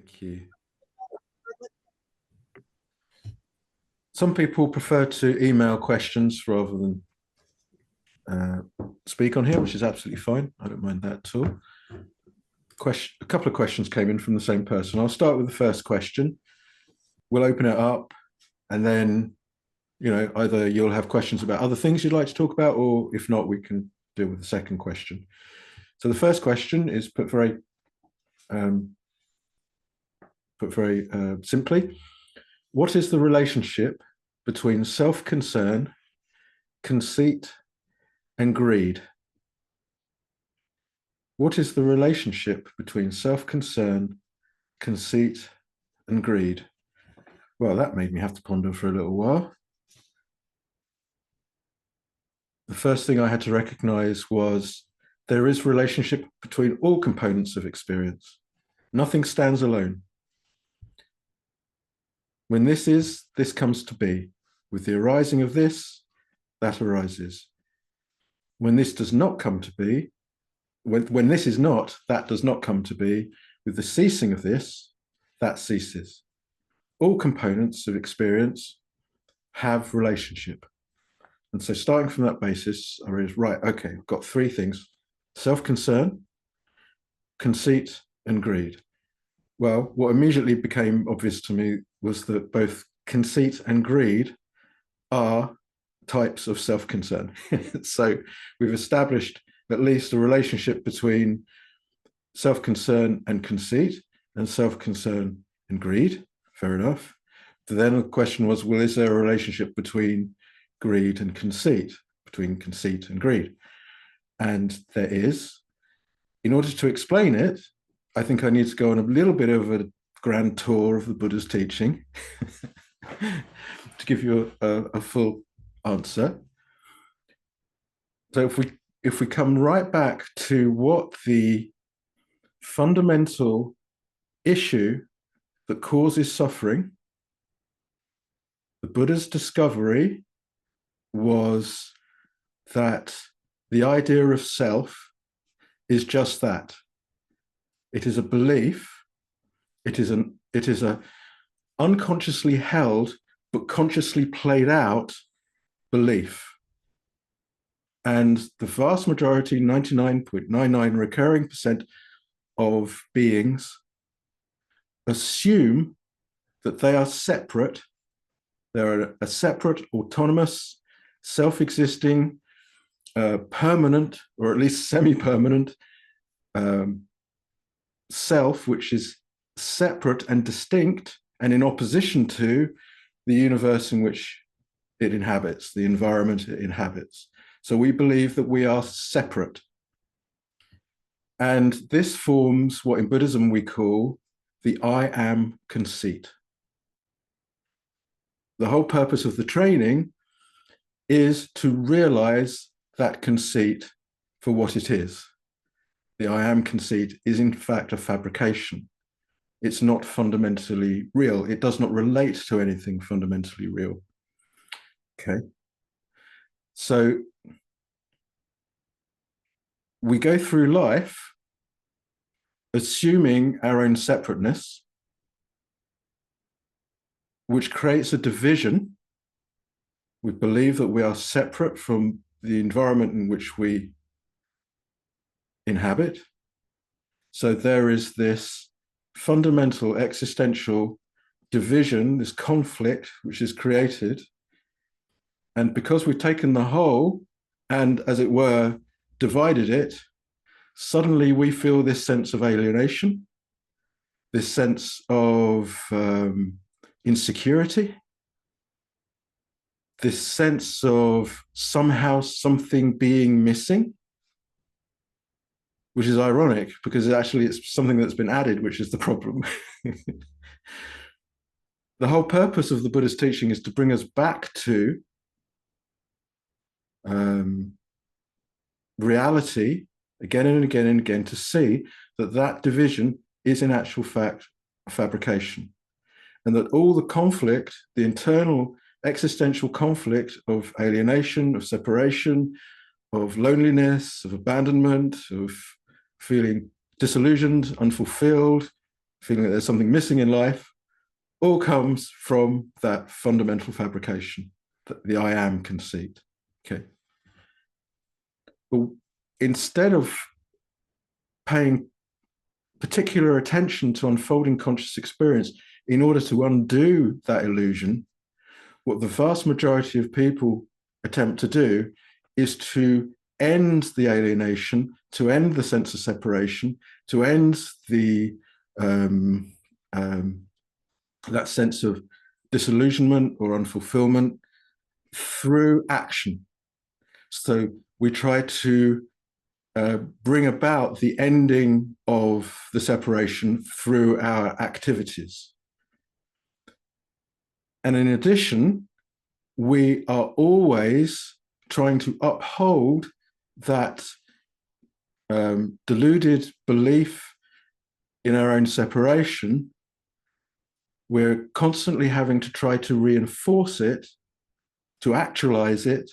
Thank you. Some people prefer to email questions rather than speak on here, which is absolutely fine. I don't mind that at all. A couple of questions came in from the same person. I'll start with the first question. We'll open it up, and then, either you'll have questions about other things you'd like to talk about, or if not, we can deal with the second question. So the first question is put very simply. What is the relationship between self-concern, conceit, and greed? What is the relationship between self-concern, conceit, and greed? Well, that made me have to ponder for a little while. The first thing I had to recognize was there is relationship between all components of experience. Nothing stands alone. When this comes to be. With the arising of this, that arises. When this does not come to be, when this is not, that does not come to be. With the ceasing of this, that ceases. All components of experience have relationship. And so starting from that basis, I realized, right, okay, I've got three things: self-concern, conceit, and greed. Well, what immediately became obvious to me was that both conceit and greed are types of self-concern. So we've established at least a relationship between self-concern and conceit, and self-concern and greed. Fair enough. Then the question was, well, is there a relationship between greed and conceit, between conceit and greed? And there is. In order to explain it, I think I need to go on a little bit of a grand tour of the Buddha's teaching to give you a full answer. So if we come right back to what the fundamental issue that causes suffering, the Buddha's discovery was that the idea of self is just that. It is a belief. It is a unconsciously held but consciously played out belief. And the vast majority, 99.99 recurring percent of beings assume that they are separate. They're a separate, autonomous, self-existing, permanent, or at least semi-permanent self, which is separate and distinct and in opposition to the universe in which it inhabits, the environment it inhabits. So we believe that we are separate. And this forms what in Buddhism we call the I am conceit. The whole purpose of the training is to realize that conceit for what it is. The I am conceit is in fact a fabrication. It's not fundamentally real. It does not relate to anything fundamentally real. Okay. So we go through life assuming our own separateness, which creates a division. We believe that we are separate from the environment in which we inhabit. So there is this fundamental existential division, this conflict, which is created. And because we've taken the whole and, as it were, divided it, suddenly we feel this sense of alienation, this sense of insecurity, this sense of somehow something being missing, which is ironic because actually it's something that's been added, which is the problem. The whole purpose of the Buddha's teaching is to bring us back to reality again and again and again, to see that that division is in actual fact a fabrication, and that all the conflict, the internal existential conflict of alienation, of separation, of loneliness, of abandonment, of feeling disillusioned, unfulfilled, feeling that there's something missing in life, all comes from that fundamental fabrication, the I am conceit. Okay. But instead of paying particular attention to unfolding conscious experience in order to undo that illusion, what the vast majority of people attempt to do is to end the alienation, to end the sense of separation, to end the that sense of disillusionment or unfulfillment through action. So we try to bring about the ending of the separation through our activities. And in addition, we are always trying to uphold that deluded belief in our own separation. We're constantly having to try to reinforce it, to actualize it,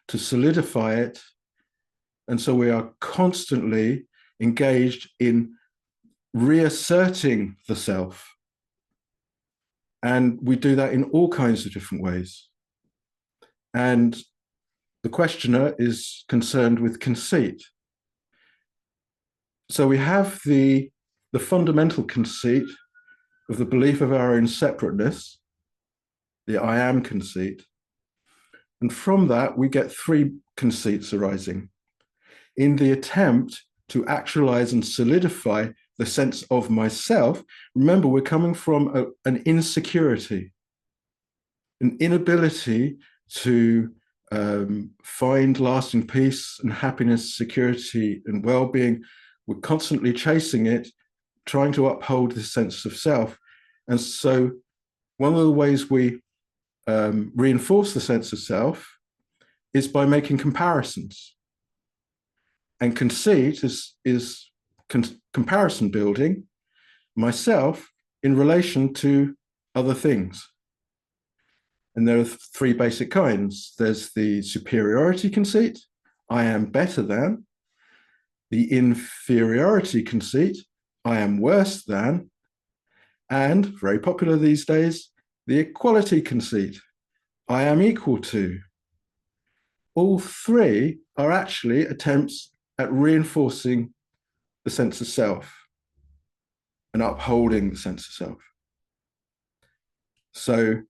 to solidify it. And so we are constantly engaged in reasserting the self. And we do that in all kinds of different ways. And the questioner is concerned with conceit. So we have the fundamental conceit of the belief of our own separateness, the I am conceit. And from that, we get three conceits arising. In the attempt to actualize and solidify the sense of myself, remember, we're coming from an insecurity, an inability to find lasting peace and happiness, security and well-being. We're constantly chasing it, trying to uphold this sense of self. And so one of the ways we reinforce the sense of self is by making comparisons. And conceit is comparison building myself in relation to other things. And there are three basic kinds. There's the superiority conceit, I am better than; the inferiority conceit, I am worse than; and, very popular these days, the equality conceit, I am equal to. All three are actually attempts at reinforcing the sense of self and upholding the sense of self. So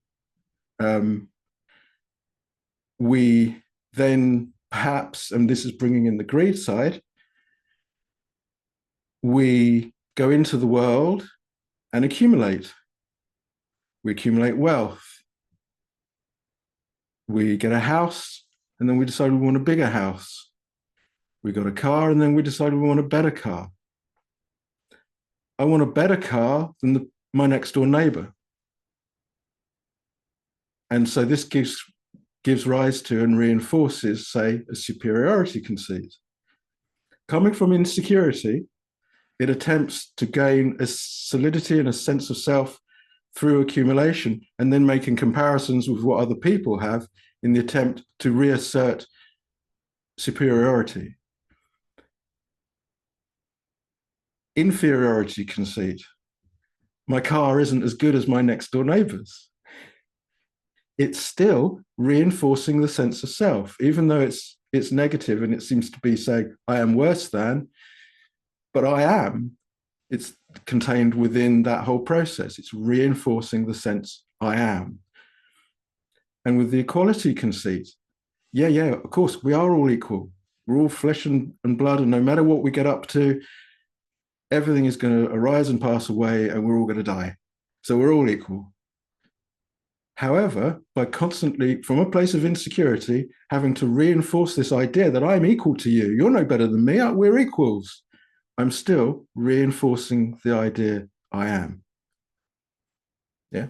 we then perhaps, and this is bringing in the greed side, we go into the world and accumulate. We accumulate wealth. We get a house, and then we decide we want a bigger house. We got a car, and then we decide we want a better car. I want a better car than my next door neighbor. And so this gives rise to and reinforces, say, a superiority conceit. Coming from insecurity, it attempts to gain a solidity and a sense of self through accumulation, and then making comparisons with what other people have in the attempt to reassert superiority. Inferiority conceit. My car isn't as good as my next door neighbor's. It's still reinforcing the sense of self, even though it's negative and it seems to be saying, I am worse than, but I am. It's contained within that whole process. It's reinforcing the sense I am. And with the equality conceit, yeah, of course, we are all equal. We're all flesh and blood, and no matter what we get up to, everything is going to arise and pass away, and we're all going to die. So we're all equal. However, by constantly, from a place of insecurity, having to reinforce this idea that I'm equal to you, you're no better than me, we're equals, I'm still reinforcing the idea I am. Yeah.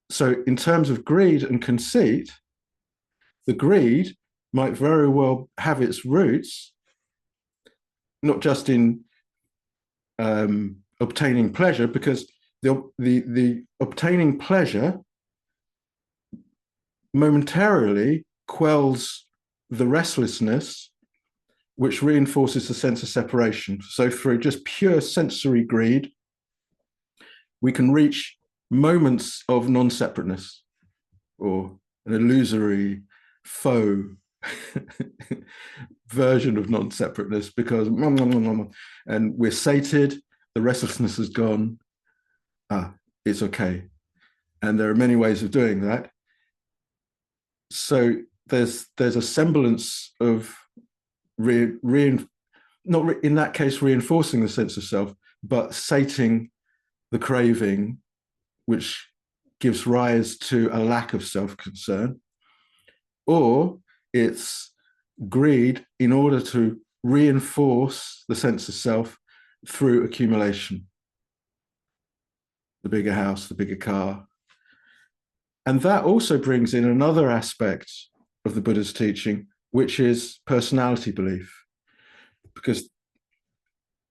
So in terms of greed and conceit, the greed might very well have its roots not just in obtaining pleasure, because the obtaining pleasure momentarily quells the restlessness which reinforces the sense of separation. So through just pure sensory greed, we can reach moments of non-separateness, or an illusory faux version of non-separateness, because and we're sated, the restlessness is gone, it's okay. And there are many ways of doing that. So there's a semblance of not in that case reinforcing the sense of self, but sating the craving, which gives rise to a lack of self-concern, or it's greed in order to reinforce the sense of self through accumulation. The bigger house, the bigger car. And that also brings in another aspect of the Buddha's teaching, which is personality belief. Because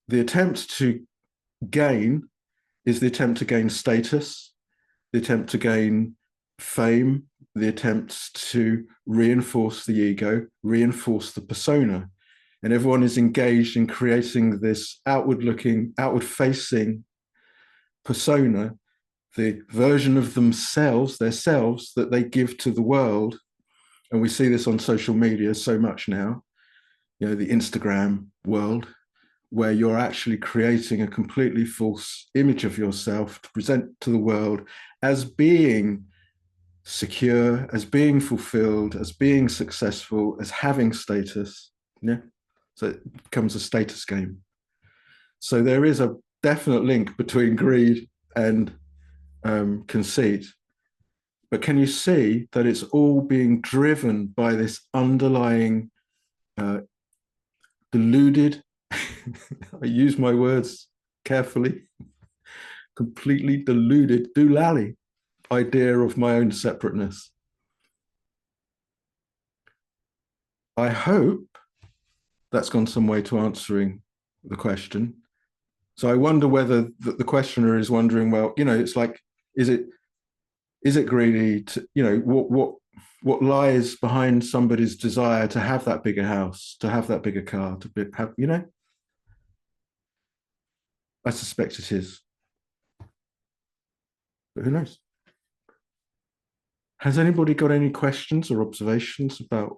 the attempt to gain is the attempt to gain status, the attempt to gain fame, the attempt to reinforce the ego, reinforce the persona. And everyone is engaged in creating this outward-looking, outward-facing persona, the version of themselves, their selves, that they give to the world. And we see this on social media so much now, you know, the Instagram world, where you're actually creating a completely false image of yourself to present to the world as being secure, as being fulfilled, as being successful, as having status. Yeah. So it becomes a status game. So there is a definite link between greed and conceit. But can you see that it's all being driven by this underlying deluded, I use my words carefully, completely deluded, doolally idea of my own separateness. I hope that's gone some way to answering the question. So I wonder whether the questioner is wondering, well, you know, it's like, is it greedy to, you know, what lies behind somebody's desire to have that bigger house, to have that bigger car, to have, you know? I suspect it is, but who knows? Has anybody got any questions or observations about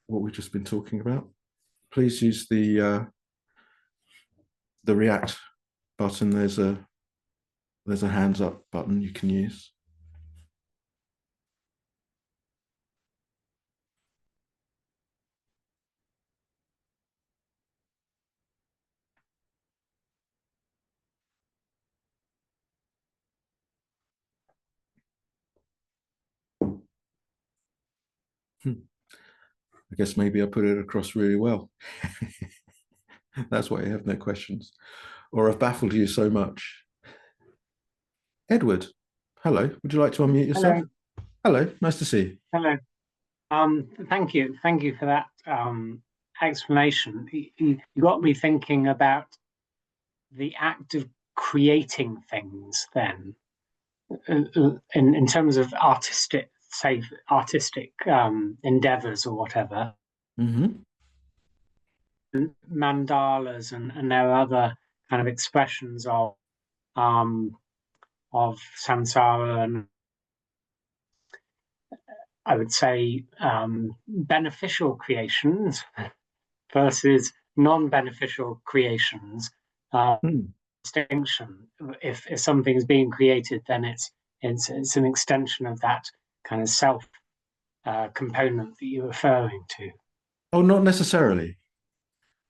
what we've just been talking about? Please use the react button. There's a hands up button you can use. I guess maybe I put it across really well. That's why I have no questions, or I've baffled you so much. Edward, hello. Would you like to unmute yourself? Hello. Hello, nice to see you. Hello. Thank you for that explanation. You got me thinking about the act of creating things. Then, in terms of artistic endeavors or whatever, mandalas and there are other kind of expressions of samsara, and I would say beneficial creations versus non-beneficial creations. Distinction. If something is being created, then it's an extension of that kind of self component that you're referring to. Oh, not necessarily.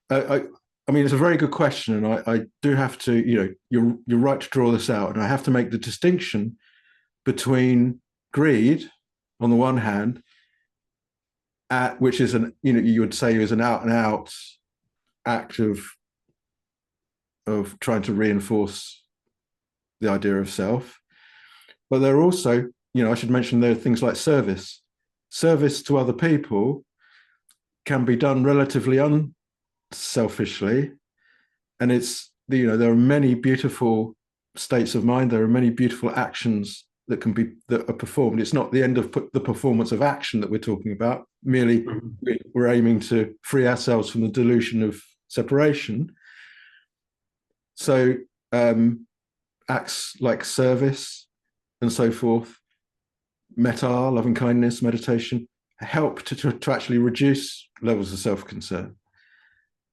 I mean, it's a very good question, and I do have to, you know, you're right to draw this out, and I have to make the distinction between greed on the one hand, which is you know, you would say is an out and out act of trying to reinforce the idea of self. But there are also, you know, I should mention there are things like service. Service to other people can be done relatively unselfishly, and it's, you know, there are many beautiful states of mind, there are many beautiful actions that are performed. It's not the end of the performance of action that we're talking about, merely we're aiming to free ourselves from the delusion of separation. So acts like service and so forth, metta, loving kindness, meditation, help to actually reduce levels of self-concern.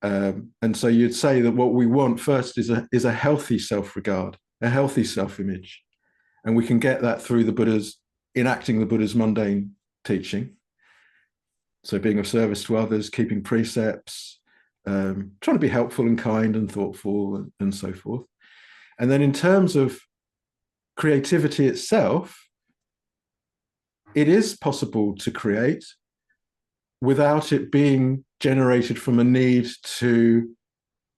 And so you'd say that what we want first is a healthy self-regard, a healthy self-image. And we can get that through enacting the Buddha's mundane teaching. So being of service to others, keeping precepts, trying to be helpful and kind and thoughtful and so forth. And then in terms of creativity itself, it is possible to create without it being generated from a need to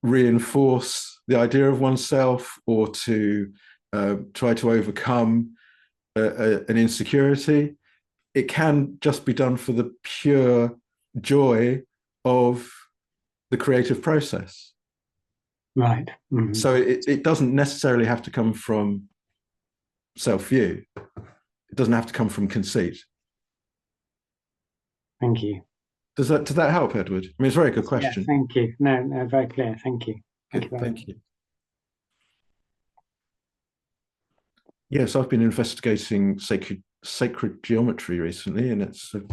reinforce the idea of oneself or to try to overcome an insecurity. It can just be done for the pure joy of the creative process. Right. Mm-hmm. So it doesn't necessarily have to come from self-view. It doesn't have to come from conceit. Thank you. Does that help, Edward? I mean, it's a very good question. Yeah, thank you. No, very clear. Thank you. Thank you. Yes, I've been investigating sacred geometry recently, and it's an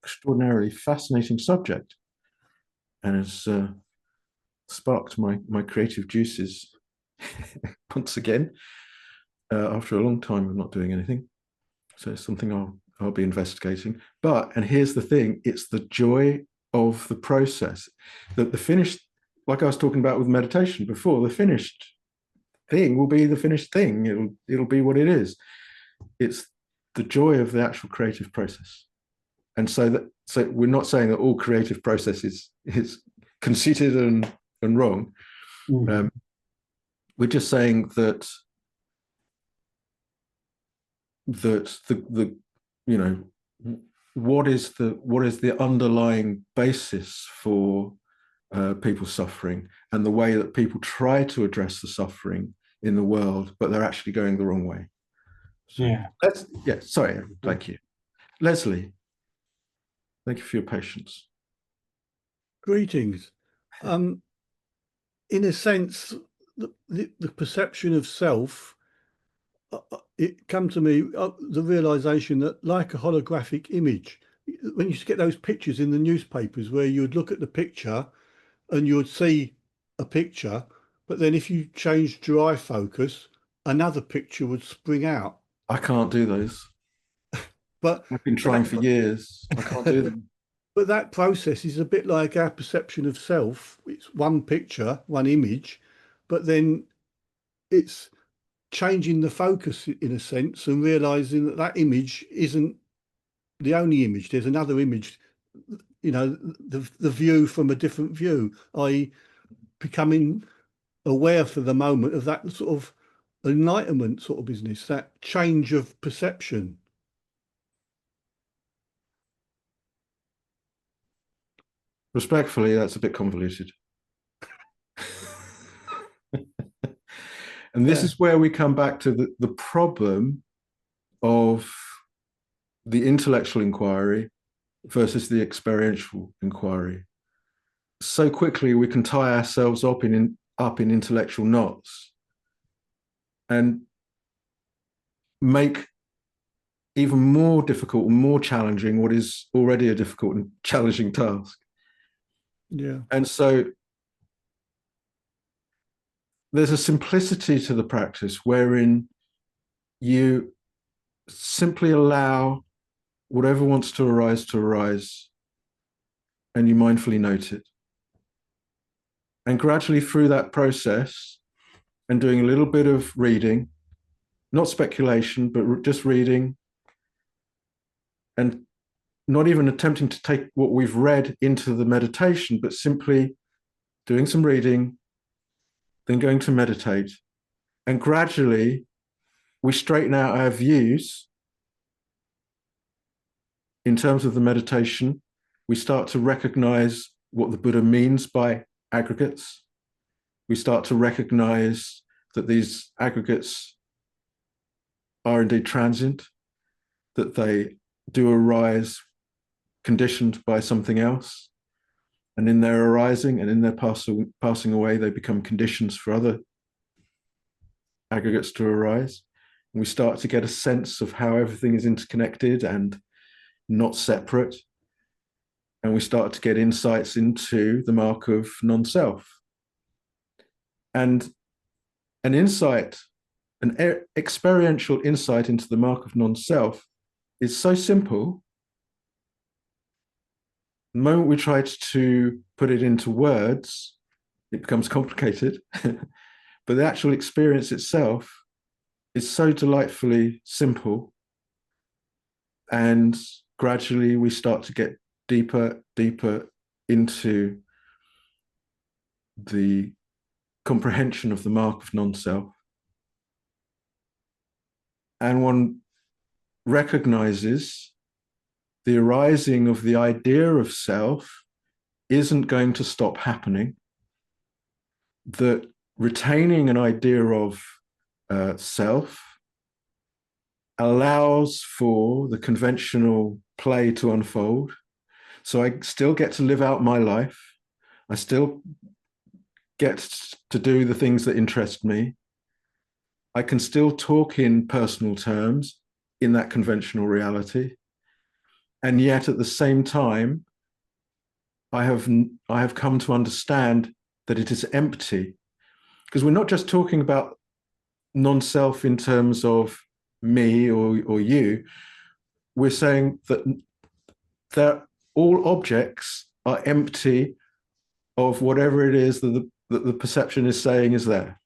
extraordinarily fascinating subject, and it's sparked my creative juices once again after a long time of not doing anything. So it's something I'll be investigating. And here's the thing: it's the joy of the process. That the finished, like I was talking about with meditation before, the finished thing will be the finished thing. It'll be what it is. It's the joy of the actual creative process. And so we're not saying that all creative process is conceited and wrong. Mm. We're just saying that the what is the underlying basis for people suffering, and the way that people try to address the suffering in the world, but they're actually going the wrong way. So sorry, thank you. Leslie, thank you for your patience. Greetings. In a sense, the perception of self, it come to me, the realization that, like a holographic image, when you get those pictures in the newspapers where you would look at the picture and you would see a picture, but then if you changed your eye focus, another picture would spring out. I can't do those. But I've been trying for years. I can't do them. But that process is a bit like our perception of self. It's one picture, one image, but then it's changing the focus in a sense and realizing that that image isn't the only image. There's another image, the view from a different view, i.e. becoming aware for the moment of that sort of enlightenment sort of business, that change of perception. Respectfully, that's a bit convoluted. And this is where we come back to the problem of the intellectual inquiry versus the experiential inquiry. So quickly we can tie ourselves up in intellectual knots and make even more difficult and more challenging what is already a difficult and challenging task. Yeah. And so there's a simplicity to the practice wherein you simply allow whatever wants to arise, and you mindfully note it. And gradually through that process, and doing a little bit of reading, not speculation, but just reading, and not even attempting to take what we've read into the meditation, but simply doing some reading, then going to meditate. And gradually we straighten out our views in terms of the meditation. We start to recognize what the Buddha means by aggregates. We start to recognize that these aggregates are indeed transient, that they do arise conditioned by something else. And in their arising and in their passing away, they become conditions for other aggregates to arise. And we start to get a sense of how everything is interconnected and not separate. And we start to get insights into the mark of non-self. And an insight, an experiential insight into the mark of non-self is so simple. The moment we try to put it into words, it becomes complicated. But the actual experience itself is so delightfully simple. And gradually we start to get deeper into the comprehension of the mark of non-self. And one recognizes the arising of the idea of self isn't going to stop happening, that retaining an idea of self allows for the conventional play to unfold. So I still get to live out my life. I still get to do the things that interest me. I can still talk in personal terms in that conventional reality. And yet at the same time, I have come to understand that it is empty. Because we're not just talking about non-self in terms of me or you. We're saying that all objects are empty of whatever it is that the perception is saying is there.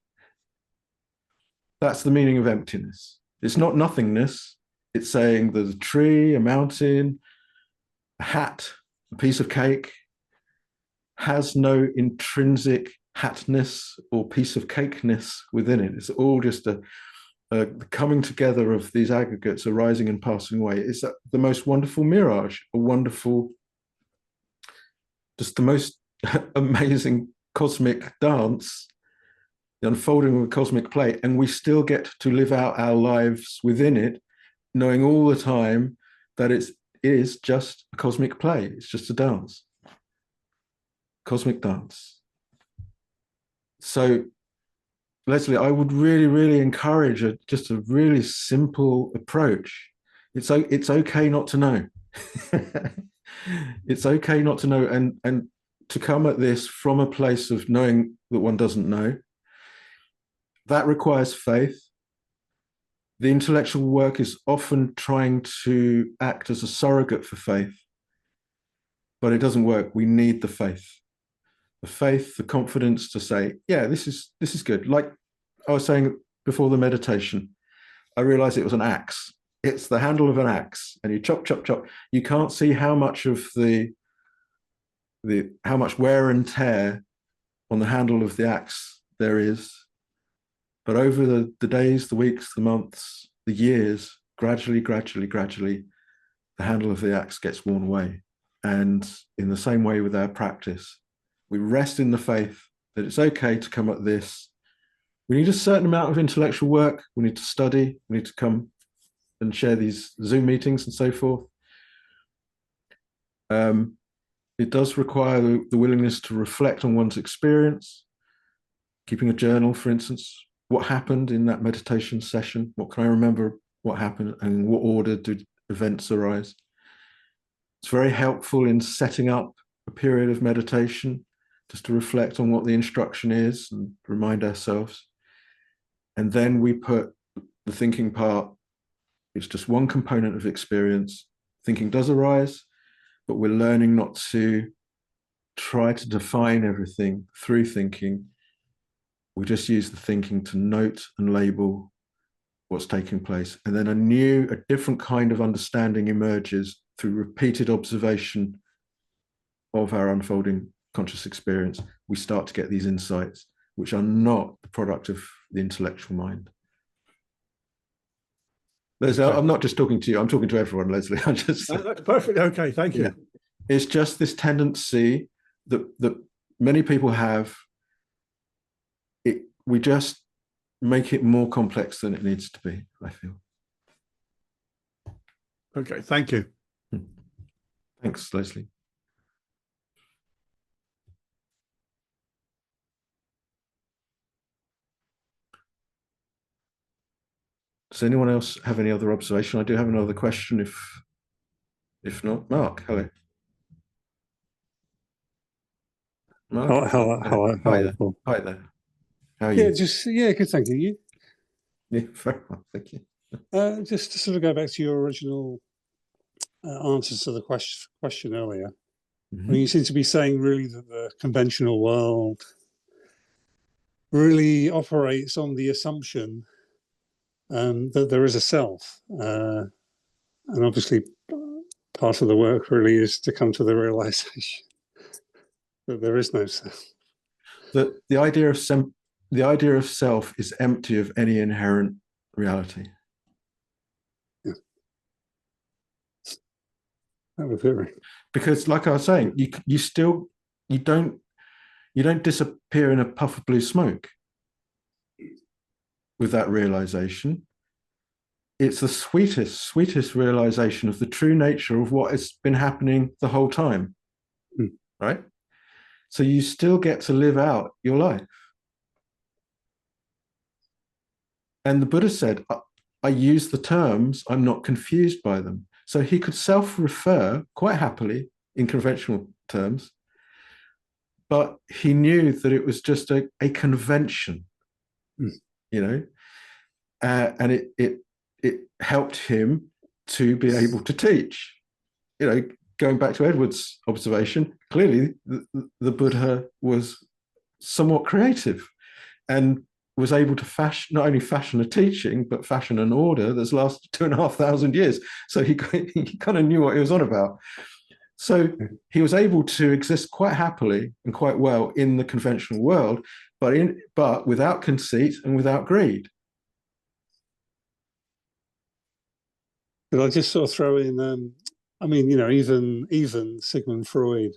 That's the meaning of emptiness. It's not nothingness. It's saying there's a tree, a mountain, a hat, a piece of cake has no intrinsic hatness or piece of cakeness within it. It's all just a coming together of these aggregates arising and passing away. It's the most wonderful mirage, a wonderful, just the most amazing cosmic dance, the unfolding of a cosmic play. And we still get to live out our lives within it, knowing all the time that it is just a cosmic play. It's just a dance, cosmic dance. So Leslie, I would really encourage just a really simple approach. It's okay not to know. It's okay not to know, and to come at this from a place of knowing that one doesn't know. That requires faith. The intellectual work is often trying to act as a surrogate for faith, but it doesn't work. We need the faith. The faith, the confidence to say, yeah, this is good. Like I was saying before the meditation, I realized it was an axe. It's the handle of an axe, and you chop. You can't see how much of how much wear and tear on the handle of the axe there is. But over the days, the weeks, the months, the years, gradually, the handle of the axe gets worn away. And in the same way with our practice, we rest in the faith that it's okay to come at this. We need a certain amount of intellectual work. We need to study. We need to come and share these Zoom meetings and so forth. It does require the willingness to reflect on one's experience, keeping a journal, for instance. What happened in that meditation session? What can I remember what happened, and what order did events arise? It's very helpful in setting up a period of meditation, just to reflect on what the instruction is and remind ourselves. And then we put the thinking part. It's just one component of experience. Thinking does arise, but we're learning not to try to define everything through thinking. We just use the thinking to note and label what's taking place. And then a different kind of understanding emerges through repeated observation of our unfolding conscious experience. We start to get these insights, which are not the product of the intellectual mind. Leslie, I'm not just talking to you, I'm talking to everyone, Leslie. That's perfect. Okay, thank you. Yeah. It's just this tendency that many people have. We just make it more complex than it needs to be, I feel. Okay, thank you. Thanks, Leslie. Does anyone else have any other observation? I do have another question. If not, Mark, hello. Mark, hi there. Cool. Hi there. How are you? Good. Thank you. You? Yeah, very well, thank you. Just to sort of go back to your original answers to the question earlier. Mm-hmm. I mean, you seem to be saying really that the conventional world really operates on the assumption that there is a self, and obviously part of the work really is to come to the realization that there is no self. The idea of self is empty of any inherent reality. Yeah. That would be right. Because, like I was saying, you don't disappear in a puff of blue smoke with that realization. It's the sweetest realization of the true nature of what has been happening the whole time, right? So you still get to live out your life. And the Buddha said, I use the terms, I'm not confused by them. So he could self-refer quite happily in conventional terms, but he knew that it was just a convention, you know, and it helped him to be able to teach. You know, going back to Edward's observation, clearly the Buddha was somewhat creative and was able to not only fashion a teaching, but fashion an order that's lasted 2,500 years. So he kind of knew what he was on about. So he was able to exist quite happily and quite well in the conventional world, but without conceit and without greed. Could I just sort of throw in? I mean, you know, even Sigmund Freud,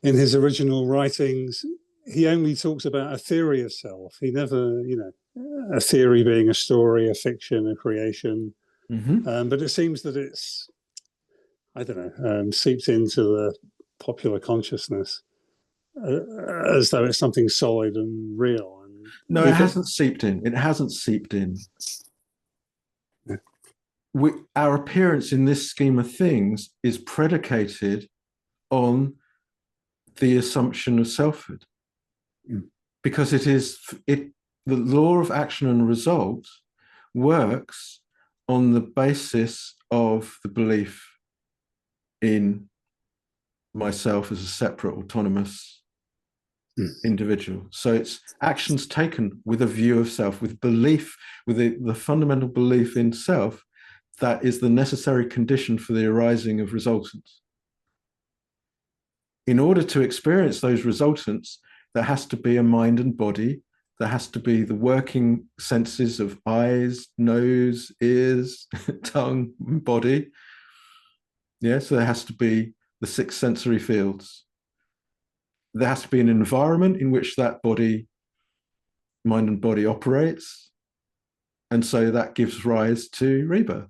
in his original writings, he only talks about a theory of self. He never, you know, a theory being a story, a fiction, a creation. Mm-hmm. But it seems that it's, I don't know, seeped into the popular consciousness as though it's something solid and real. And no, it hasn't seeped in. It hasn't seeped in. Yeah. Our appearance in this scheme of things is predicated on the assumption of selfhood, because the law of action and result works on the basis of the belief in myself as a separate, autonomous individual. So it's actions taken with a view of self, with belief, with the fundamental belief in self that is the necessary condition for the arising of resultants. In order to experience those resultants, there has to be a mind and body. There has to be the working senses of eyes, nose, ears, tongue, body. Yeah, so there has to be the 6 sensory fields. There has to be an environment in which that body, mind and body operates. And so that gives rise to rebirth.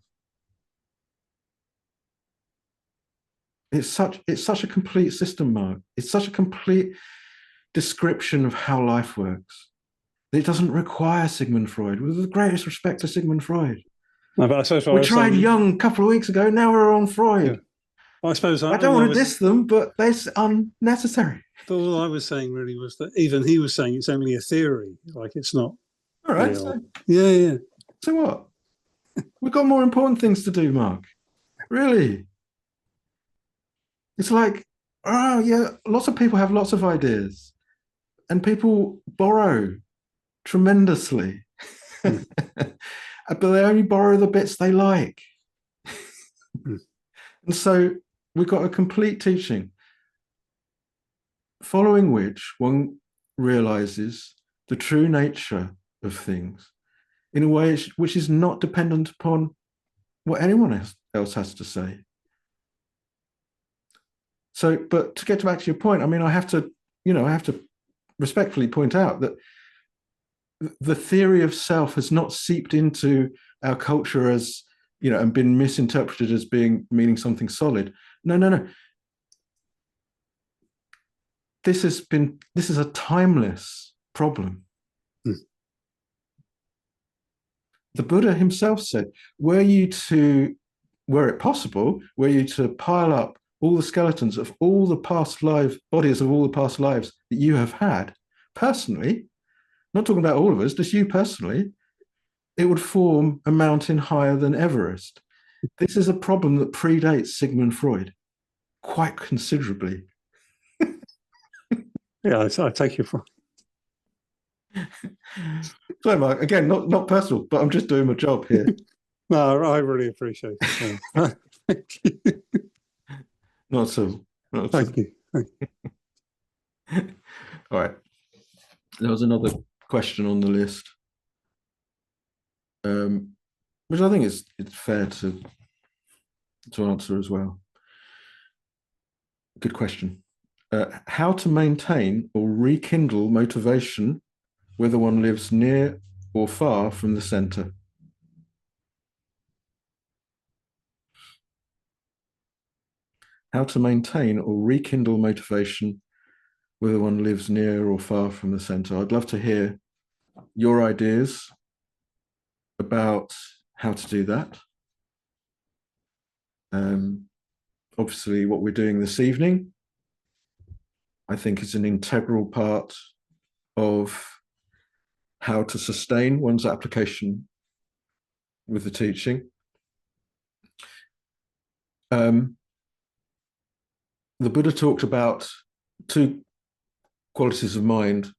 It's such a complete system, Mark. It's such a complete description of how life works. It doesn't require Sigmund Freud. With the greatest respect to Sigmund Freud. No, but I suppose we tried Jung a couple of weeks ago. Now we're on Freud. Yeah. Well, I suppose I don't want to diss them, but it's unnecessary. But all I was saying really was that even he was saying it's only a theory, like it's not. All right. So, yeah. So what? We've got more important things to do, Mark. Really. It's like, oh yeah, lots of people have lots of ideas, and people borrow tremendously, but they only borrow the bits they like. And so we've got a complete teaching, following which one realizes the true nature of things in a way which is not dependent upon what anyone else has to say. So, but to get back to your point, I mean, I have to respectfully point out that the theory of self has not seeped into our culture as, you know, and been misinterpreted as meaning something solid. No. This is a timeless problem. the Buddha himself said, were it possible, were you to pile up all the skeletons of all the bodies of all the past lives that you have had personally, not talking about all of us, just you personally, it would form a mountain higher than Everest. This is a problem that predates Sigmund Freud quite considerably. Yeah, I take you for. So, Mark, again, not personal, but I'm just doing my job here. No, I really appreciate it. Thank you. Not so. Thank you. All right. There was another question on the list, which I think it's fair to answer as well. Good question. How to maintain or rekindle motivation, whether one lives near or far from the center? How to maintain or rekindle motivation, whether one lives near or far from the center. I'd love to hear your ideas about how to do that. Obviously, what we're doing this evening, I think, is an integral part of how to sustain one's application with the teaching. The Buddha talked about two qualities of mind,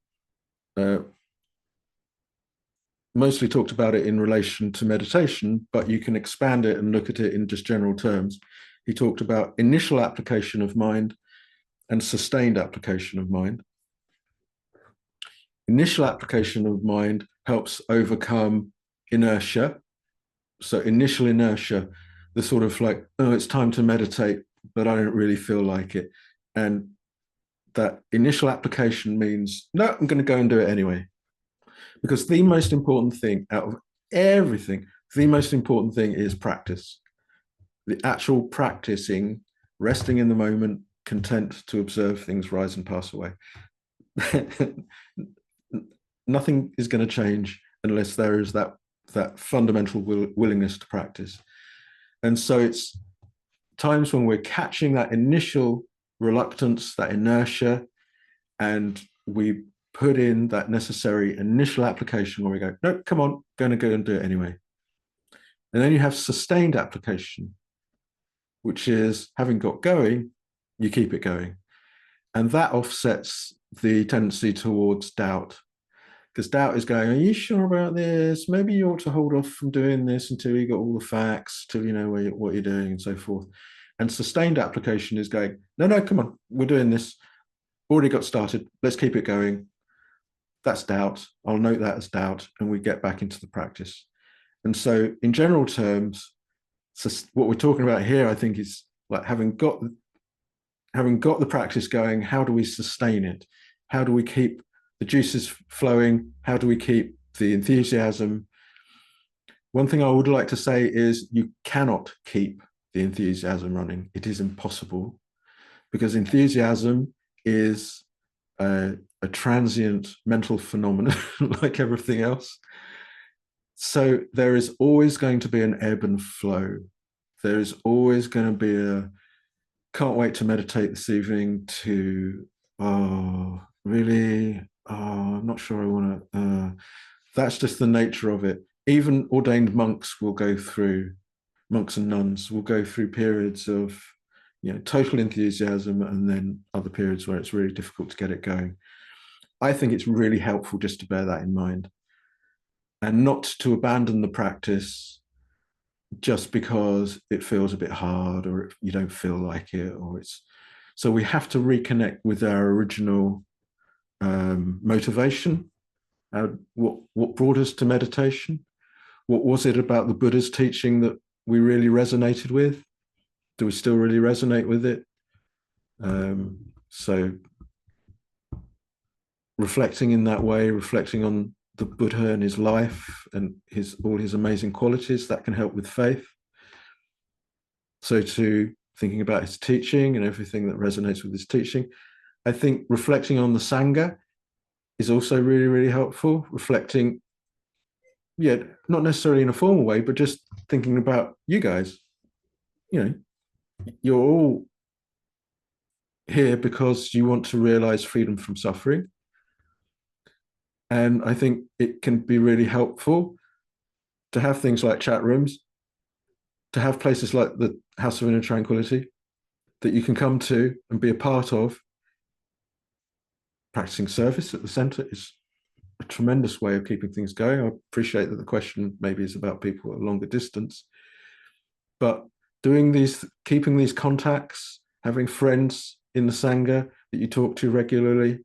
mostly talked about it in relation to meditation, but you can expand it and look at it in just general terms. He talked about initial application of mind and sustained application of mind. Initial application of mind helps overcome inertia. So initial inertia, the sort of like, oh, it's time to meditate, but I don't really feel like it. And that initial application means, no, I'm going to go and do it anyway. Because the most important thing out of everything, the most important thing is practice. The actual practicing, resting in the moment, content to observe things rise and pass away. Nothing is going to change unless there is that fundamental willingness to practice. And so it's times when we're catching that initial reluctance, that inertia, and we put in that necessary initial application where we go, no, come on, going to go and do it anyway. And then you have sustained application, which is having got going, you keep it going. And that offsets the tendency towards doubt. Because doubt is going, are you sure about this? Maybe you ought to hold off from doing this until you got all the facts, till you know what you're doing and so forth. And sustained application is going, no, come on, we're doing this. Already got started. Let's keep it going. That's doubt. I'll note that as doubt. And we get back into the practice. And so in general terms, what we're talking about here, I think, is like having got the practice going, how do we sustain it? How do we keep the juices flowing? How do we keep the enthusiasm? One thing I would like to say is you cannot keep the enthusiasm running. It is impossible, because enthusiasm is a transient mental phenomenon like everything else. So there is always going to be an ebb and flow. There is always going to be a can't wait to meditate this evening to, oh, really? Oh, I'm not sure I want to. That's just the nature of it. Even ordained monks and nuns will go through periods of, total enthusiasm, and then other periods where it's really difficult to get it going. I think it's really helpful just to bear that in mind and not to abandon the practice just because it feels a bit hard or you don't feel like it, so we have to reconnect with our original motivation. What brought us to meditation? What was it about the Buddha's teaching that we really resonated with? Do we still really resonate with it? So reflecting in that way, reflecting on the Buddha and his life and all his amazing qualities, that can help with faith. So to thinking about his teaching and everything that resonates with his teaching. I think reflecting on the Sangha is also really, really helpful. Reflecting yeah, not necessarily in a formal way, but just thinking about you guys. You know, you're all here because you want to realize freedom from suffering. And I think it can be really helpful to have things like chat rooms, to have places like the House of Inner Tranquility that you can come to and be a part of. Practicing service at the center is a tremendous way of keeping things going. I appreciate that the question maybe is about people at a longer distance, but keeping these contacts, having friends in the Sangha that you talk to regularly,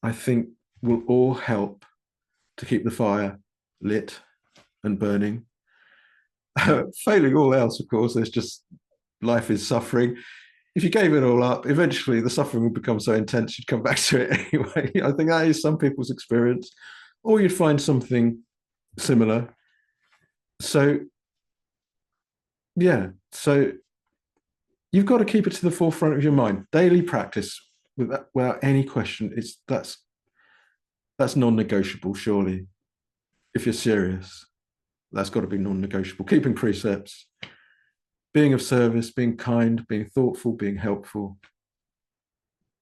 I think will all help to keep the fire lit and burning. Failing all else, of course, there's just life is suffering. If you gave it all up, eventually the suffering would become so intense you'd come back to it anyway. I think that is some people's experience, or you'd find something similar. So, yeah, so you've got to keep it to the forefront of your mind. Daily practice without any question. That's non-negotiable, surely. If you're serious, that's got to be non-negotiable. Keeping precepts, being of service, being kind, being thoughtful, being helpful.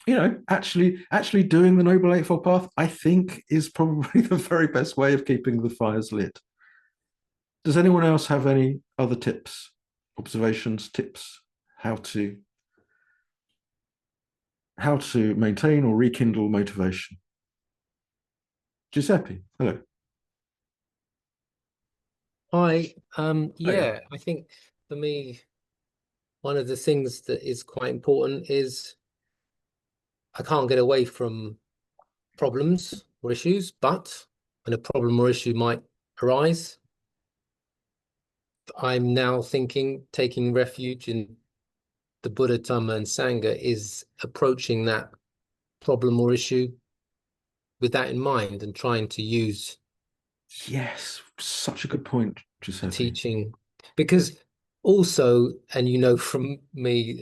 You know, actually doing the Noble Eightfold Path, I think, is probably the very best way of keeping the fires lit. Does anyone else have any other tips, observations, tips, how to maintain or rekindle motivation? Giuseppe, hello. Hi. Yeah, I think for me, one of the things that is quite important is I can't get away from problems or issues, but when a problem or issue might arise, I'm now thinking taking refuge in the Buddha, Dhamma, and Sangha is approaching that problem or issue with that in mind and trying to use Yes, such a good point, Giuseppe. teaching, because also, and you know from me,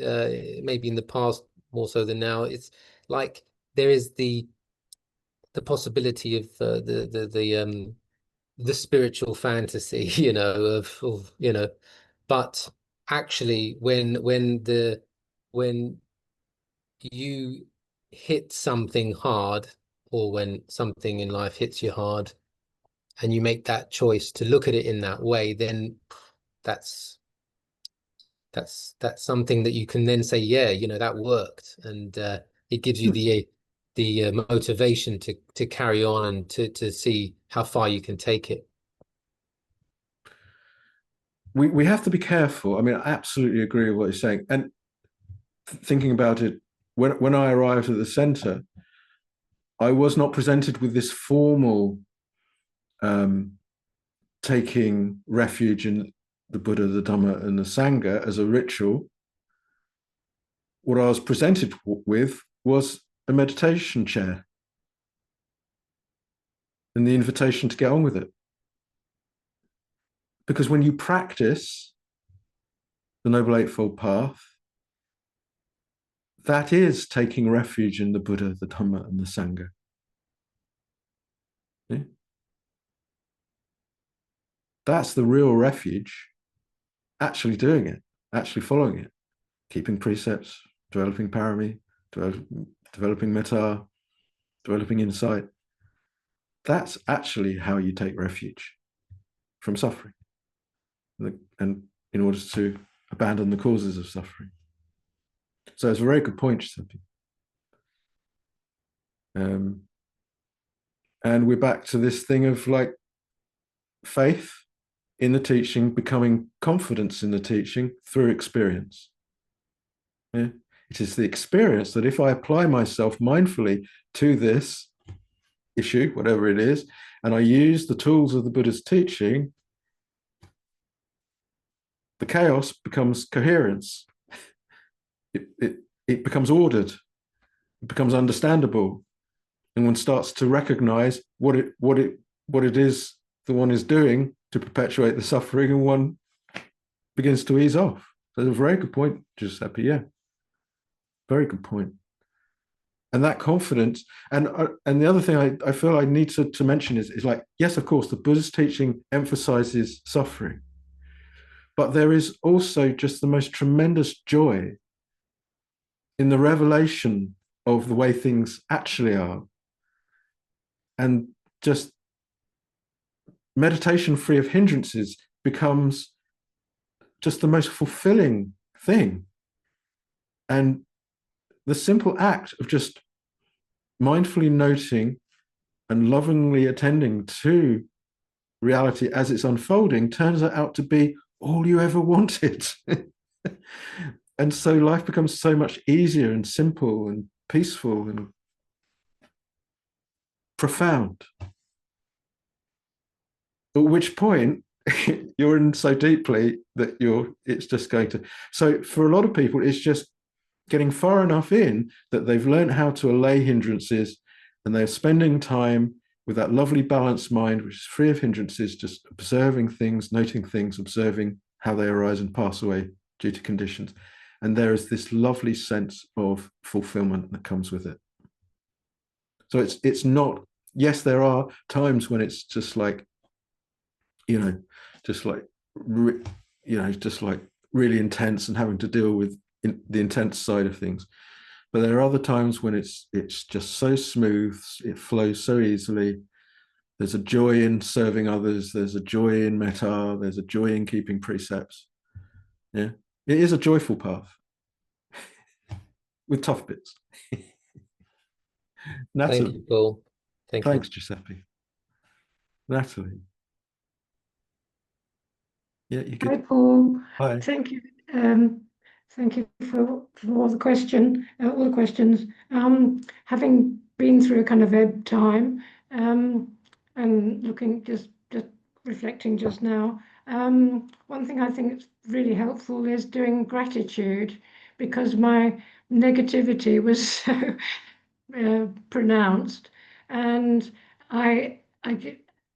maybe in the past more so than now, it's like there is the possibility of the spiritual fantasy, you know, of you know, but actually when you hit something hard, or when something in life hits you hard, and you make that choice to look at it in that way, then that's something that you can then say, yeah, you know, that worked, and it gives you the motivation to carry on and to see how far you can take it. We have to be careful. I mean, I absolutely agree with what you're saying. And thinking about it, when I arrived at the center, I was not presented with this formal taking refuge in the Buddha, the Dhamma, and the Sangha as a ritual. What I was presented with was a meditation chair and the invitation to get on with it. Because when you practice the Noble Eightfold Path, that is taking refuge in the Buddha, the Dhamma, and the Sangha. Yeah? That's the real refuge, actually doing it, actually following it, keeping precepts, developing parami, developing metta, developing insight. That's actually how you take refuge from suffering, and in order to abandon the causes of suffering. So it's a very good point, Giuseppe. And we're back to this thing of like faith in the teaching, becoming confidence in the teaching through experience. Yeah? It is the experience that if I apply myself mindfully to this issue, whatever it is, and I use the tools of the Buddha's teaching, the chaos becomes coherence. It becomes ordered. It becomes understandable, and one starts to recognize what it is the one is doing to perpetuate the suffering, and one begins to ease off. So that's a very good point, Giuseppe. Yeah, very good point. And that confidence, and the other thing I feel I need to mention is like, yes, of course, the Buddha's teaching emphasizes suffering, but there is also just the most tremendous joy in the revelation of the way things actually are. And just meditation free of hindrances becomes just the most fulfilling thing. And the simple act of just mindfully noting and lovingly attending to reality as it's unfolding turns out to be all you ever wanted. And so life becomes so much easier and simple and peaceful and profound. At which point you're in so deeply that it's just going to. So for a lot of people, it's just getting far enough in that they've learned how to allay hindrances, and they're spending time with that lovely balanced mind, which is free of hindrances, just observing things, noting things, observing how they arise and pass away due to conditions. And there is this lovely sense of fulfillment that comes with it. So it's not, yes, there are times when it's just like, just like really intense and having to deal with the intense side of things. But there are other times when it's just so smooth, it flows so easily. There's a joy in serving others. There's a joy in metta. There's a joy in keeping precepts. Yeah, it is a joyful path with tough bits. Natalie. Thank you, Paul. Thanks, Giuseppe. Natalie. Yeah, you Hi, could. Paul. Hi. Thank you. Thank you for all the questions. Having been through a kind of ebb time, and looking just reflecting just now, one thing I think is really helpful is doing gratitude, because my negativity was so pronounced, and I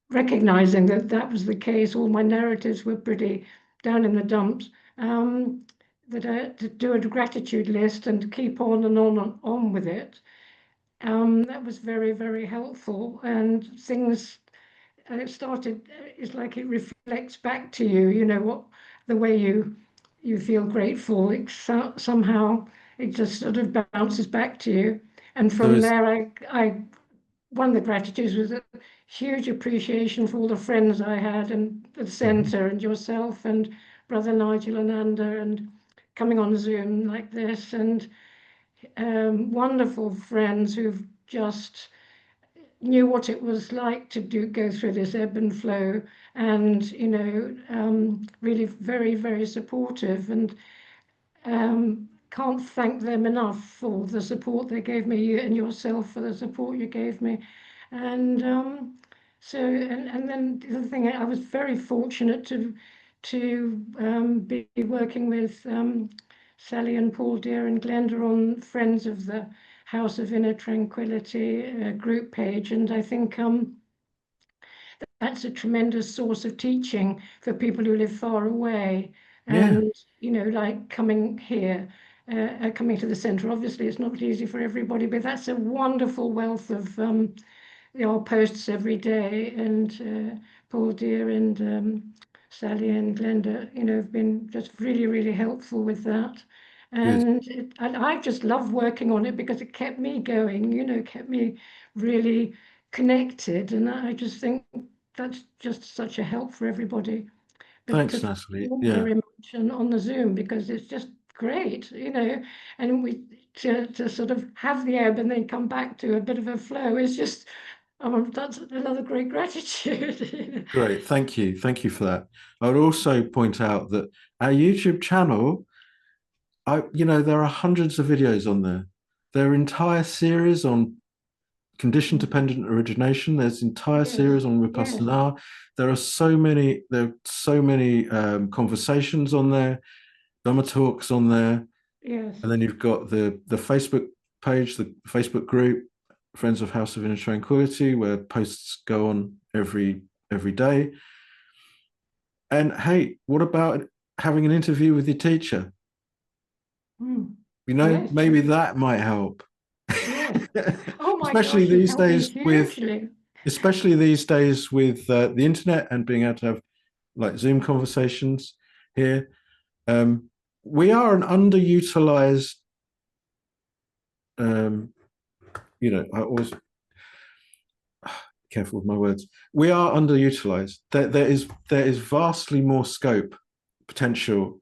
recognizing that was the case, all my narratives were pretty down in the dumps, to do a gratitude list and keep on and on and on with it. That was very, very helpful, and things started, it's like it reflects back to you, what the way you feel grateful, somehow it just sort of bounces back to you. And from there, I one of the gratitudes was a huge appreciation for all the friends I had and the centre, and yourself and Brother Nigel and Anda, and coming on Zoom like this, and wonderful friends who've just knew what it was like to go through this ebb and flow, and really very, very supportive, and can't thank them enough for the support they gave me, and yourself for the support you gave me. And and then the other thing, I was very fortunate to be working with Sally and Paul Dear and Glenda on Friends of the House of Inner Tranquility group page, and I think that's a tremendous source of teaching for people who live far away. And like coming here, coming to the centre, obviously it's not easy for everybody, but that's a wonderful wealth of our posts every day. And Paul Dear and Sally and Glenda, have been just really, really helpful with that. And I just love working on it because it kept me going, kept me really connected. And I just think that's just such a help for everybody. But Thanks, Natalie. very much on the Zoom, because it's just great, and we to sort of have the ebb and then come back to a bit of a flow is just, that's another great gratitude. Great, thank you for that. I would also point out that our YouTube channel, there are hundreds of videos on there. There are entire series on condition-dependent origination. There's entire series on Vipassana. There are so many conversations on there, Dhamma talks on there. Yes. And then you've got the Facebook page, the Facebook group, Friends of House of Inner Tranquility, where posts go on every day. And hey, what about having an interview with your teacher? Maybe that might help. Yeah. Oh my especially gosh, you've these helped me days with hugely. the internet and being able to have like Zoom conversations here. We are an underutilized, I always careful with my words. We are underutilized. There is vastly more scope, potential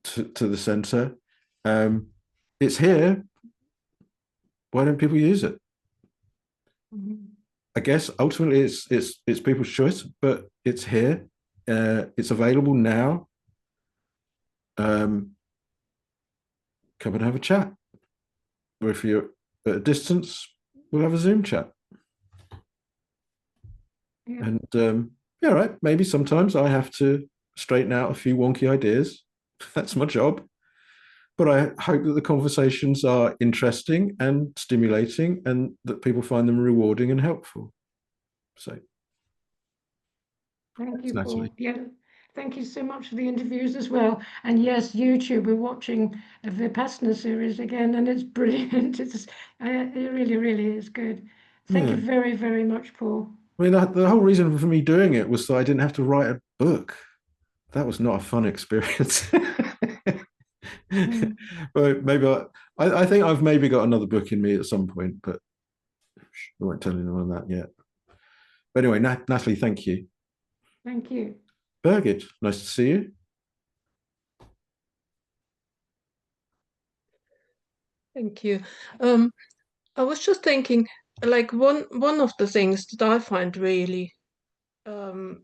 to the center. It's here. Why don't people use it? Mhm. I guess ultimately it's people's choice, but it's here. It's available now. Come and have a chat. Or if you're at a distance, we'll have a Zoom chat. Yeah. And yeah, right. Maybe sometimes I have to straighten out a few wonky ideas. That's my job. But I hope that the conversations are interesting and stimulating, and that people find them rewarding and helpful. So, Thank you, Natalie. Paul. Yeah, thank you so much for the interviews as well. And yes, YouTube, we're watching the Vipassana series again, and it's brilliant. It really, really is good. Thank you Yeah. very, very much, Paul. I mean, the whole reason for me doing it was so I didn't have to write a book. That was not a fun experience. But maybe I think I've maybe got another book in me at some point, but I won't tell anyone that yet. But anyway, Natalie, thank you. Thank you. Birgit, nice to see you. Thank you. I was just thinking, like one of the things that I find really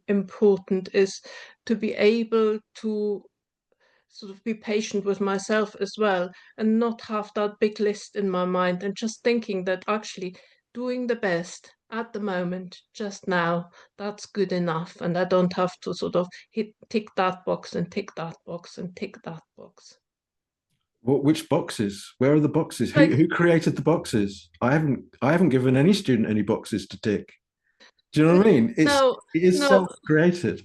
important is to be able to sort of be patient with myself as well, and not have that big list in my mind, and just thinking that actually doing the best at the moment, just now, that's good enough, and I don't have to sort of tick that box and tick that box and tick that box. Which boxes? Where are the boxes? Like, Who created the boxes? I haven't given any student any boxes to tick. Do you know what I mean? It is no, self-created.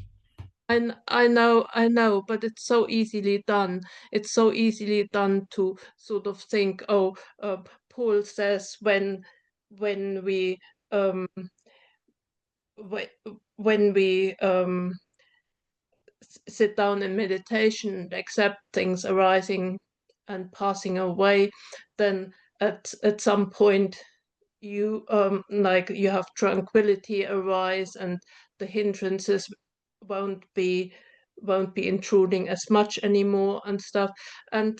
I know, but it's so easily done. It's so easily done to sort of think, oh, Paul says when we um when we sit down in meditation, accept things arising and passing away, then at some point you like you have tranquility arise, and the hindrances won't be intruding as much anymore and stuff. And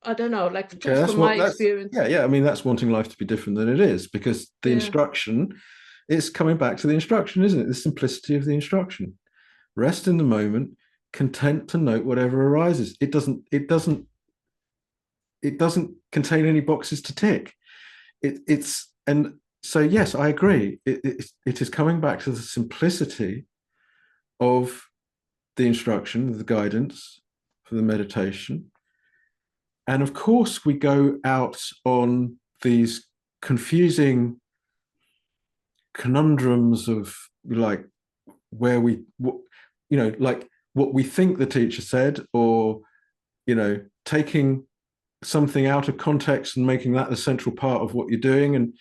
I don't know, like Okay, just from my experience. yeah. I mean, that's wanting life to be different than it is, because the instruction, it's coming back to the instruction, isn't it? The simplicity of the instruction. Rest in the moment, content to note whatever arises. It doesn't contain any boxes to tick. And so yes, I agree. It is coming back to the simplicity of the instruction, the guidance for the meditation. And of course, we go out on these confusing conundrums of like where like what we think the teacher said, or taking something out of context and making that the central part of what you're doing. And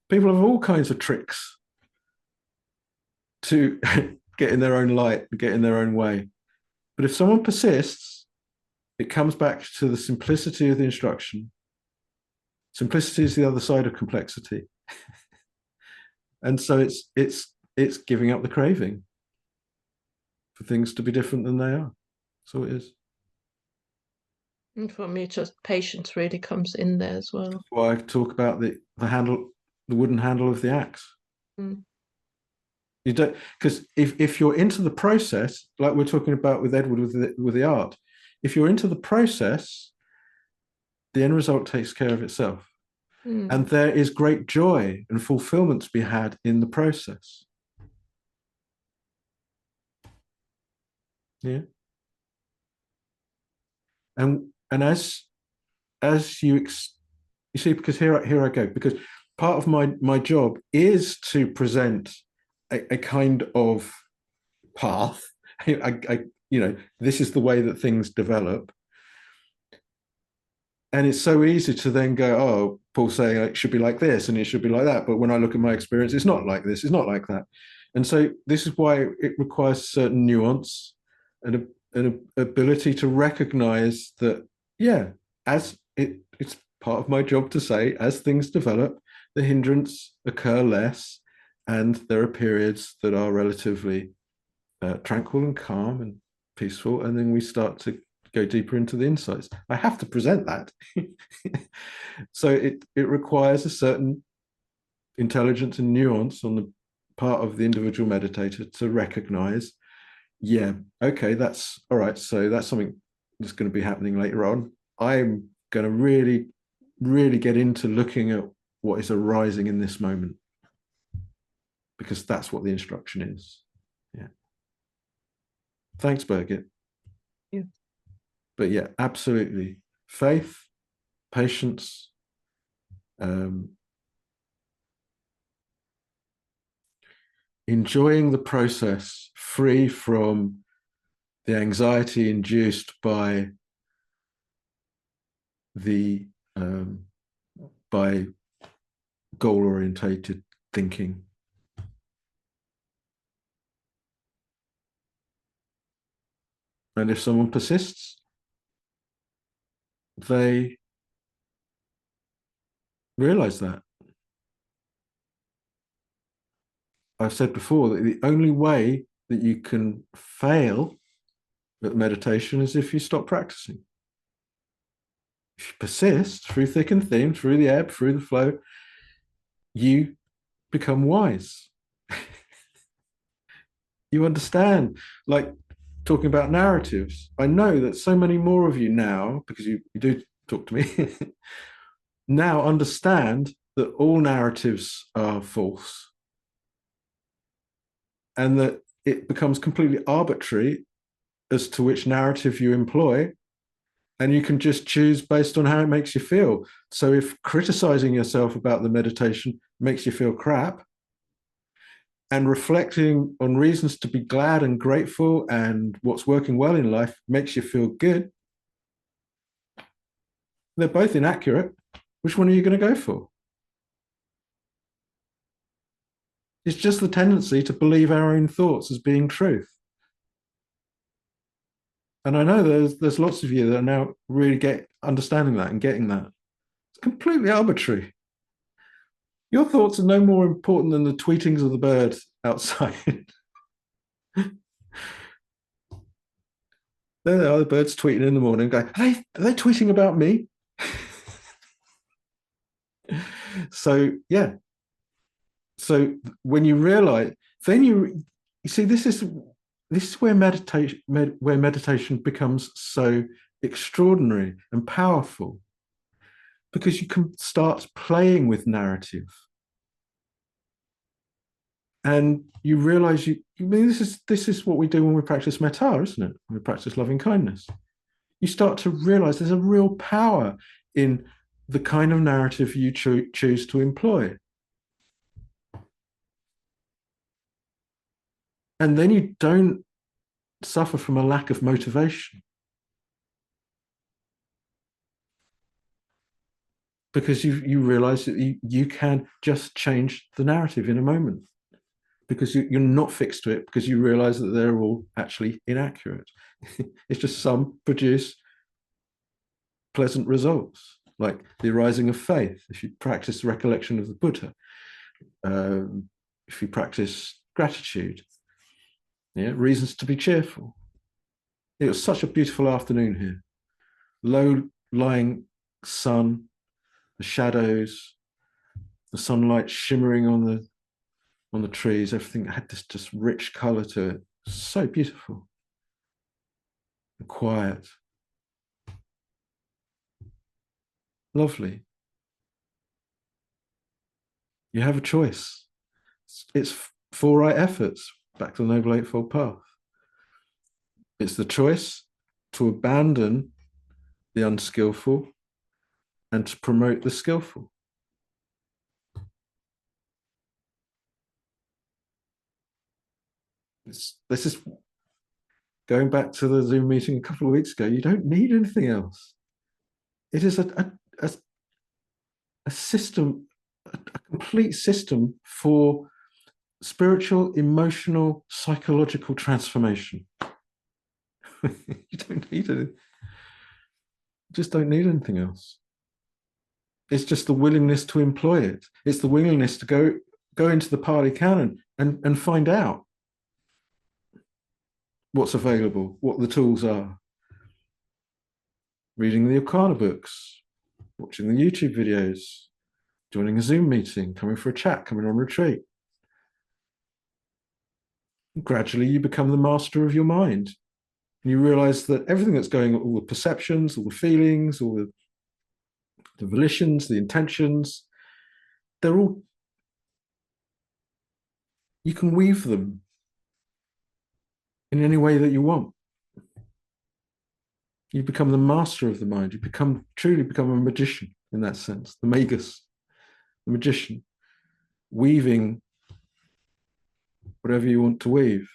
people have all kinds of tricks to get in their own light, get in their own way. But if someone persists, it comes back to the simplicity of the instruction. Simplicity is the other side of complexity. And so it's giving up the craving for things to be different than they are. So it is. And for me, just patience really comes in there as well. That's why I talk about the wooden handle of the axe. Mm. You don't, because if you're into the process, like we're talking about with Edward with the art, if you're into the process, the end result takes care of itself. Mm. And there is great joy and fulfillment to be had in the process. Yeah. And as you see, because here I go, because part of my job is to present a kind of path. This is the way that things develop. And it's so easy to then go, oh, Paul's saying it should be like this and it should be like that. But when I look at my experience, it's not like this, it's not like that. And so this is why it requires certain nuance and an ability to recognize that, yeah, it's part of my job to say, as things develop, the hindrance occur less, and there are periods that are relatively tranquil and calm and peaceful, and then we start to go deeper into the insights. I have to present that. So it requires a certain intelligence and nuance on the part of the individual meditator to recognize, yeah, okay, that's all right. So that's something that's going to be happening later on. I'm going to really, really get into looking at what is arising in this moment, because that's what the instruction is. Yeah. Thanks, Birgit. Yeah. But yeah, absolutely. Faith, patience, enjoying the process, free from the anxiety induced by the by goal-orientated thinking. And if someone persists, they realize that. I've said before that the only way that you can fail at meditation is if you stop practicing. If you persist through thick and thin, through the ebb, through the flow, you become wise. You understand, like talking about narratives. I know that so many more of you now, because you do talk to me, now understand that all narratives are false, and that it becomes completely arbitrary as to which narrative you employ, and you can just choose based on how it makes you feel. So if criticizing yourself about the meditation makes you feel crap, and reflecting on reasons to be glad and grateful and what's working well in life makes you feel good, they're both inaccurate. Which one are you going to go for? It's just the tendency to believe our own thoughts as being truth. And I know there's lots of you that are now really understanding that and getting that. It's completely arbitrary. Your thoughts are no more important than the tweetings of the bird outside. There they are, the birds tweeting in the morning, going, are they tweeting about me? So, yeah. So when you realize, then you see, this is where meditation becomes so extraordinary and powerful, because you can start playing with narrative, and you realize I mean, this is what we do when we practice metta, isn't it? When we practice loving kindness, you start to realize there's a real power in the kind of narrative you choose to employ. And then you don't suffer from a lack of motivation, because you realize that you can just change the narrative in a moment, because you're not fixed to it, because you realize that they're all actually inaccurate. It's just some produce pleasant results, like the arising of faith if you practice the recollection of the Buddha, if you practice gratitude, yeah, reasons to be cheerful. It was such a beautiful afternoon here, low-lying sun, the shadows, the sunlight shimmering on the trees, everything had this just rich color to it. So beautiful and quiet. Lovely. You have a choice. It's 4 right efforts, back to the Noble Eightfold Path. It's the choice to abandon the unskillful and to promote the skillful. This is going back to the Zoom meeting a couple of weeks ago. You don't need anything else. It is a system, a complete system for spiritual, emotional, psychological transformation. You don't need it. You just don't need anything else. It's just the willingness to employ it. It's the willingness to go into the Pali Canon and find out what's available, what the tools are. Reading the Okana books, watching the YouTube videos, joining a Zoom meeting, coming for a chat, coming on retreat. Gradually, you become the master of your mind. And you realize that everything that's going on, all the perceptions, all the feelings, all the volitions, the intentions, they're all, you can weave them in any way that you want. You become the master of the mind. You truly become a magician in that sense, the magus, the magician, weaving whatever you want to weave.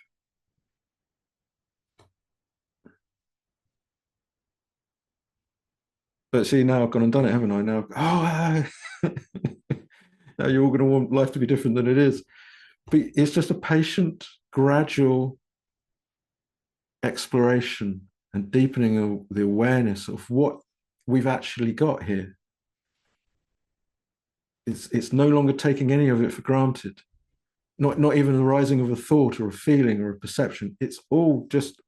But see, now I've gone and done it, haven't I? Now, now you're all going to want life to be different than it is. But it's just a patient, gradual exploration and deepening of the awareness of what we've actually got here. It's no longer taking any of it for granted. Not even the rising of a thought or a feeling or a perception. It's all just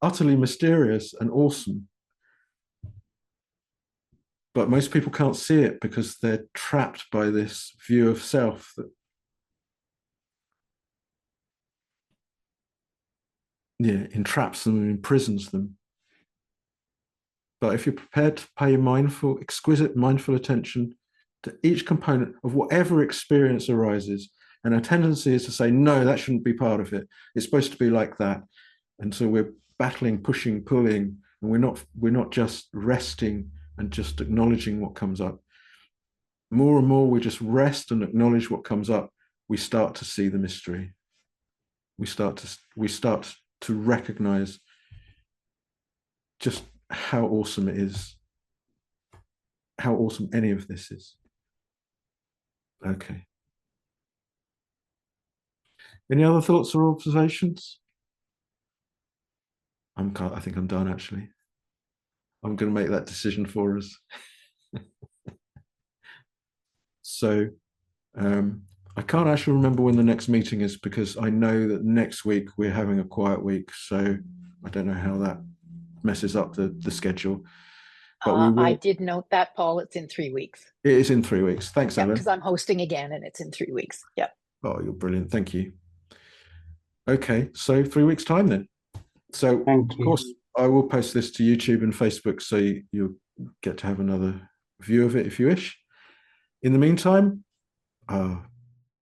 utterly mysterious and awesome. But most people can't see it because they're trapped by this view of self that, entraps them and imprisons them. But if you're prepared to pay exquisite mindful attention to each component of whatever experience arises, and our tendency is to say, no, that shouldn't be part of it. It's supposed to be like that. And so we're battling, pushing, pulling, and we're not just resting and just acknowledging what comes up. More and more we just rest and acknowledge what comes up, we start to see the mystery. We start to recognize just how awesome it is, how awesome any of this is. Okay. Any other thoughts or observations? I think I'm done, actually. I'm going to make that decision for us. So I can't actually remember when the next meeting is, because I know that next week we're having a quiet week. So I don't know how that messes up the schedule. But we will. I did note that, Paul. It's in 3 weeks. It is in 3 weeks. Thanks, Ellen. Because I'm hosting again and it's in 3 weeks. Yep. Oh, you're brilliant. Thank you. Okay, so 3 weeks' time then. So, of course, I will post this to YouTube and Facebook, so you'll get to have another view of it if you wish. In the meantime,